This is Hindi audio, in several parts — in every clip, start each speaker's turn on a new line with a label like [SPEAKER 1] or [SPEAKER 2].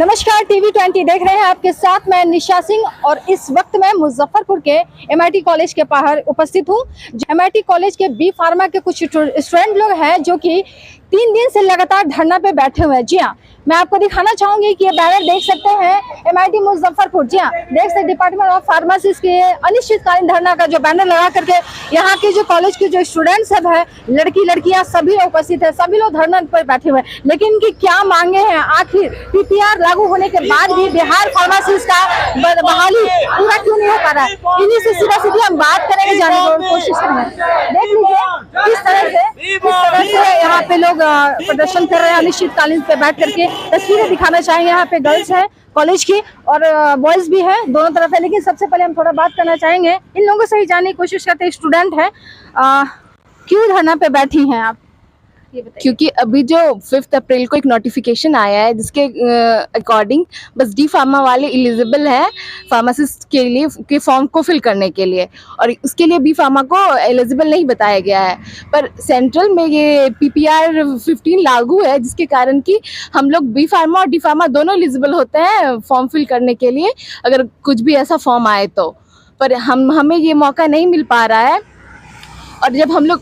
[SPEAKER 1] नमस्कार, टीवी 20 देख रहे हैं। आपके साथ मैं निशा सिंह और इस वक्त मैं मुजफ्फरपुर के एमआईटी कॉलेज के बाहर उपस्थित हूं। एमआईटी कॉलेज के बी फार्मा के कुछ स्टूडेंट लोग हैं जो कि 3 दिन से लगातार धरना पे बैठे हुए हैं। जी हाँ, मैं आपको दिखाना चाहूंगी कि ये बैनर देख सकते हैं, एमआईटी मुजफ्फरपुर। जी हाँ, देख सकते डिपार्टमेंट ऑफ फार्मेसिस्ट के अनिश्चितकालीन धरना का जो बैनर लगा करके यहाँ के जो कॉलेज के जो स्टूडेंट्स सब है, लड़की लड़कियां सभी उपस्थित है, सभी लोग धरना पर बैठे हुए हैं। लेकिन इनकी क्या मांगे हैं, आखिर पीपीआर लागू होने के बाद भी बिहार फार्मासिस्ट का बहाली पूरा क्यों नहीं हो पा रहा है, इन्हीं से सीधा सीधी हम बात करेंगे, जानने की कोशिश करेंगे। देख लीजिए किस तरह से यहाँ पे लोग प्रदर्शन कर रहे हैं, अनिश्चितकालीन पे बैठ करके। तस्वीरें दिखाना चाहेंगे, यहाँ पे गर्ल्स है कॉलेज की और बॉयज भी है, दोनों तरफ है। लेकिन सबसे पहले हम थोड़ा बात करना चाहेंगे, इन लोगों से ही जानने की कोशिश करते हैं। स्टूडेंट है, क्यों धरना पे बैठी हैं आप, ये बताइए।
[SPEAKER 2] क्योंकि अभी जो 5 अप्रैल को एक नोटिफिकेशन आया है जिसके अकॉर्डिंग बस डी फार्मा वाले एलिजिबल हैं फार्मासिस्ट के लिए के फॉर्म को फिल करने के लिए, और उसके लिए बी फार्मा को एलिजिबल नहीं बताया गया है। पर सेंट्रल में ये पीपीआर 15 लागू है, जिसके कारण कि हम लोग बी फार्मा और डी फार्मा दोनों एलिजिबल होते हैं फॉर्म फिल करने के लिए, अगर कुछ भी ऐसा फॉर्म आए तो। पर हमें ये मौका नहीं मिल पा रहा है। और जब हम लोग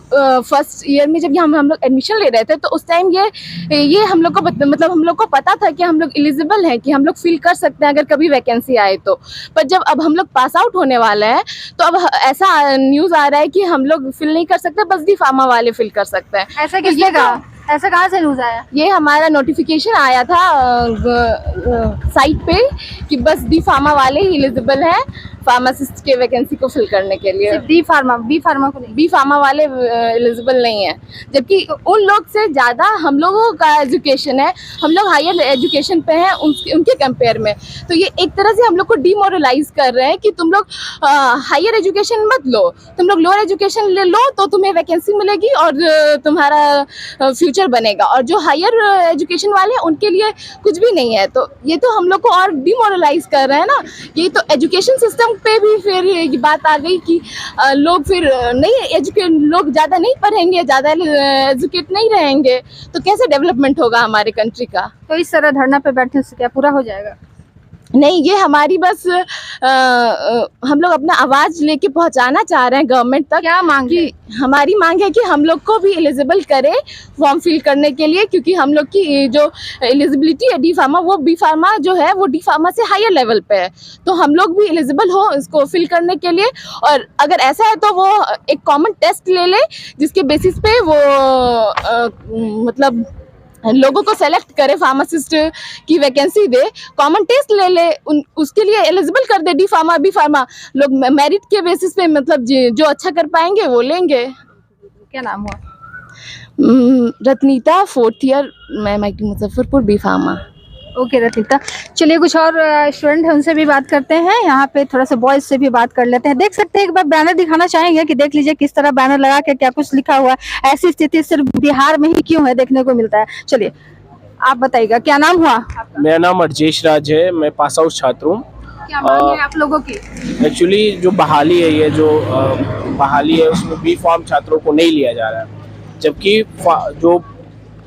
[SPEAKER 2] फर्स्ट ईयर में जब हम लोग एडमिशन ले रहे थे तो उस टाइम ये हम लोग को मतलब हम लोग को पता था कि हम लोग एलिजिबल हैं, कि हम लोग फिल कर सकते हैं अगर कभी वैकेंसी आए तो। पर जब अब हम लोग पास आउट होने वाले हैं तो अब ऐसा न्यूज़ आ रहा है कि हम लोग फिल नहीं कर सकते, बस डी फार्मा वाले फिल कर सकते हैं।
[SPEAKER 1] ऐसा किसने कहा? ऐसा कहाँ से न्यूज़ आया?
[SPEAKER 2] ये हमारा नोटिफिकेशन आया था साइट पे कि बस डी फार्मा वाले ही एलिजिबल हैं फार्मासिस्ट के वैकेंसी को फिल करने के लिए।
[SPEAKER 1] डी फार्मा, बी फार्मा को नहीं?
[SPEAKER 2] बी फार्मा वाले एलिजिबल नहीं है, जबकि उन लोग से ज़्यादा हम लोगों का एजुकेशन है, हम लोग हायर एजुकेशन पे हैं उनके कंपेयर में। तो ये एक तरह से हम लोग को डिमोरलाइज कर रहे हैं कि तुम लोग हायर एजुकेशन मत लो, तुम लोग लोअर एजुकेशन ले लो तो तुम्हें वैकेंसी मिलेगी और तुम्हारा फ्यूचर बनेगा, और जो हायर एजुकेशन वाले हैं उनके लिए कुछ भी नहीं है। तो ये तो हम लोग को और डिमोरलाइज कर रहे हैं ना। ये तो एजुकेशन सिस्टम पे भी फिर ये बात आ गई कि लोग फिर लोग ज़्यादा नहीं पढ़ेंगे, ज़्यादा एजुकेट नहीं रहेंगे, तो कैसे डेवलपमेंट होगा हमारे कंट्री का।
[SPEAKER 1] तो इस तरह धरना पे बैठने से क्या पूरा हो जाएगा?
[SPEAKER 2] नहीं, ये हमारी बस हम लोग अपना आवाज़ लेके पहुंचाना चाह रहे हैं गवर्नमेंट तक।
[SPEAKER 1] क्या मांग है?
[SPEAKER 2] हमारी मांग है कि हम लोग को भी एलिजिबल करे फॉर्म फिल करने के लिए, क्योंकि हम लोग की जो एलिजिबिलिटी है डी फार्मा, वो बी फार्मा जो है वो डी फार्मा से हायर लेवल पे है, तो हम लोग भी एलिजिबल हो इसको फिल करने के लिए। और अगर ऐसा है तो वो एक कॉमन टेस्ट ले ले जिसके बेसिस पे वो मतलब लोगों को सेलेक्ट करे, फार्मासिस्ट की वैकेंसी दे, कॉमन टेस्ट ले ले, उसके लिए एलिजिबल कर दे डी फार्मा बी फार्मा। लोग मेरिट के बेसिस पे मतलब जो अच्छा कर पाएंगे वो लेंगे।
[SPEAKER 1] क्या नाम हुआ?
[SPEAKER 2] Ratnita, 4th year, MIT Muzaffarpur, B pharma.
[SPEAKER 1] Okay Ratnita, चलिए कुछ और स्टूडेंट हैं उनसे भी बात करते हैं। यहाँ पे थोड़ा सा बॉयज से भी बात कर लेते हैं। देख सकते हैं, एक बार बैनर दिखाना चाहेंगे कि देख लीजिए किस तरह बैनर लगा के क्या कुछ लिखा हुआ है। ऐसी स्थिति सिर्फ बिहार में ही क्यों है, देखने को मिलता है। चलिए आप बताइएगा, क्या नाम हुआ आपका?
[SPEAKER 3] मेरा नाम अर्जेश राज है, मैं पास आउट छात्र हूँ।
[SPEAKER 1] क्या मांग है आप लोगों की?
[SPEAKER 3] एक्चुअली जो बहाली है, ये जो बहाली है उसमें बी फार्म छात्रों को नहीं लिया जा रहा है, जबकि जो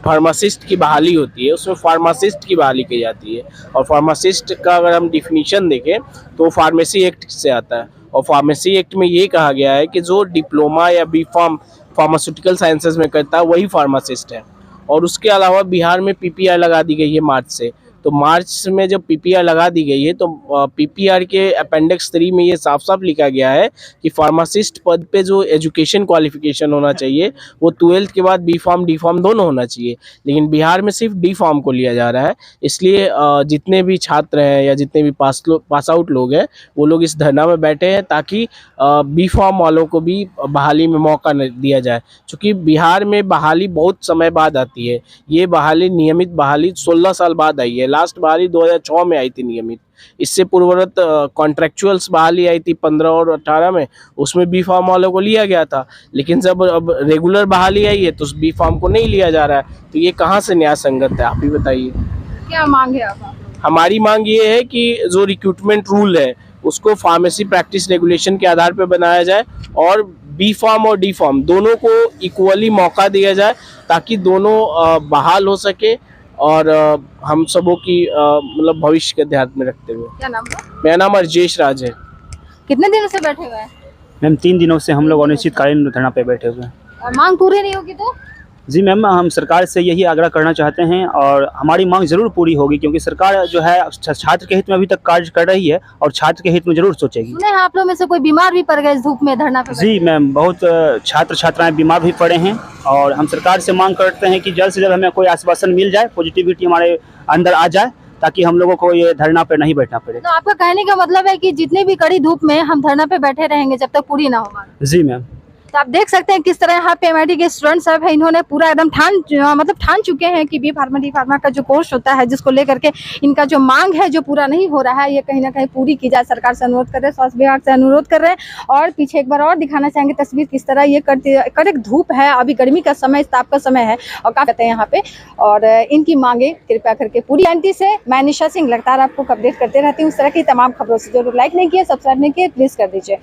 [SPEAKER 3] फार्मासिस्ट की बहाली होती है उसमें फार्मासिस्ट की बहाली की जाती है। और फार्मासिस्ट का अगर हम डिफिनीशन देखें तो फार्मेसी एक्ट से आता है, और फार्मेसी एक्ट में ये कहा गया है कि जो डिप्लोमा या बी फार्म फार्मास्यूटिकल साइंसेज में करता है वही फार्मासिस्ट है। और उसके अलावा बिहार में पीपीआर लगा दी गई है मार्च से। तो मार्च में जब पीपीआर लगा दी गई है तो पीपीआर के अपेंडिक्स 3 में ये साफ साफ लिखा गया है कि फार्मासिस्ट पद पे जो एजुकेशन क्वालिफिकेशन होना चाहिए वो 12th के बाद बी फार्म डी फार्म दोनों होना चाहिए। लेकिन बिहार में सिर्फ डी फार्म को लिया जा रहा है। इसलिए जितने भी छात्र हैं या जितने भी पास आउट लोग हैं वो लोग इस धरना में बैठे हैं ताकि बी फार्म वालों को भी बहाली में मौका दिया जाए। चूँकि बिहार में बहाली बहुत समय बाद आती है, ये बहाली नियमित बहाली 16 साल बाद आई है। लास्ट बहाली 2006 में आई थी नियमित। इससे पूर्ववत कॉन्ट्रेक्चुअल्स बहाली आई थी 15 और 18 में, उसमें बी फार्म वालों को लिया गया था। लेकिन जब अब रेगुलर बहाली आई है तो उस बी फार्म को नहीं लिया जा रहा है, तो ये कहाँ से न्याय संगत है, आप ही बताइए।
[SPEAKER 1] क्या मांग है आप?
[SPEAKER 3] हमारी मांग ये है कि जो रिक्रूटमेंट रूल है उसको फार्मेसी प्रैक्टिस रेगुलेशन के आधार पर बनाया जाए और बी फार्म और डी फार्म दोनों को इक्वली मौका दिया जाए ताकि दोनों बहाल हो सके और हम सबों की मतलब भविष्य के ध्यान में रखते हुए।
[SPEAKER 1] क्या नाम है?
[SPEAKER 3] मेरा नाम अर्जेश राज है।
[SPEAKER 1] कितने दिनों से बैठे हुए हैं?
[SPEAKER 4] मैम 3 दिनों से हम लोग अनिश्चितकालीन धरना पे बैठे हुए हैं।
[SPEAKER 1] और मांग पूरी नहीं होगी तो?
[SPEAKER 4] जी मैम, हम सरकार से यही आग्रह करना चाहते हैं और हमारी मांग ज़रूर पूरी होगी, क्योंकि सरकार जो है छात्र के हित में अभी तक कार्य कर रही है और छात्र के हित में ज़रूर सोचेगी।
[SPEAKER 1] सुने हैं आप लोग में से कोई बीमार भी पड़ गए इस धूप में धरना पे बैठे?
[SPEAKER 4] जी मैम, बहुत छात्र छात्राएं बीमार भी पड़े हैं और हम सरकार से मांग करते हैं कि जल्द से जल्द हमें कोई आश्वासन मिल जाए, पॉजिटिविटी हमारे अंदर आ जाए, ताकि हम लोगों को ये धरना पे नहीं बैठना पड़े।
[SPEAKER 1] तो आपका कहने का मतलब है कि जितनी भी कड़ी धूप में हम धरना पे बैठे रहेंगे जब तक पूरी ना हो मांग।
[SPEAKER 4] जी मैम।
[SPEAKER 1] तो आप देख सकते हैं किस तरह यहाँ पे एमआईटी के स्टूडेंट सब है, इन्होंने पूरा एकदम ठान चुके हैं कि बी फार्मा डी फार्मा का जो कोर्स होता है जिसको लेकर के इनका जो मांग है जो पूरा नहीं हो रहा है, ये कहीं ना कहीं पूरी की जाए। सरकार से अनुरोध कर रहे हैं, स्वास्थ्य विभाग से अनुरोध कर रहे हैं। और पीछे एक बार और दिखाना चाहेंगे तस्वीर किस तरह ये कड़क धूप है, अभी गर्मी का समय, ताप का समय है और काफी कहते हैं यहाँ पे। और इनकी मांगे कृपया करके पूरी। एनटी से मैं निशा सिंह लगातार आपको अपडेट करते रहती हूँ। इस तरह की तमाम खबरों से जो लाइक नहीं किए, सब्सक्राइब नहीं किए, प्लीज कर दीजिए।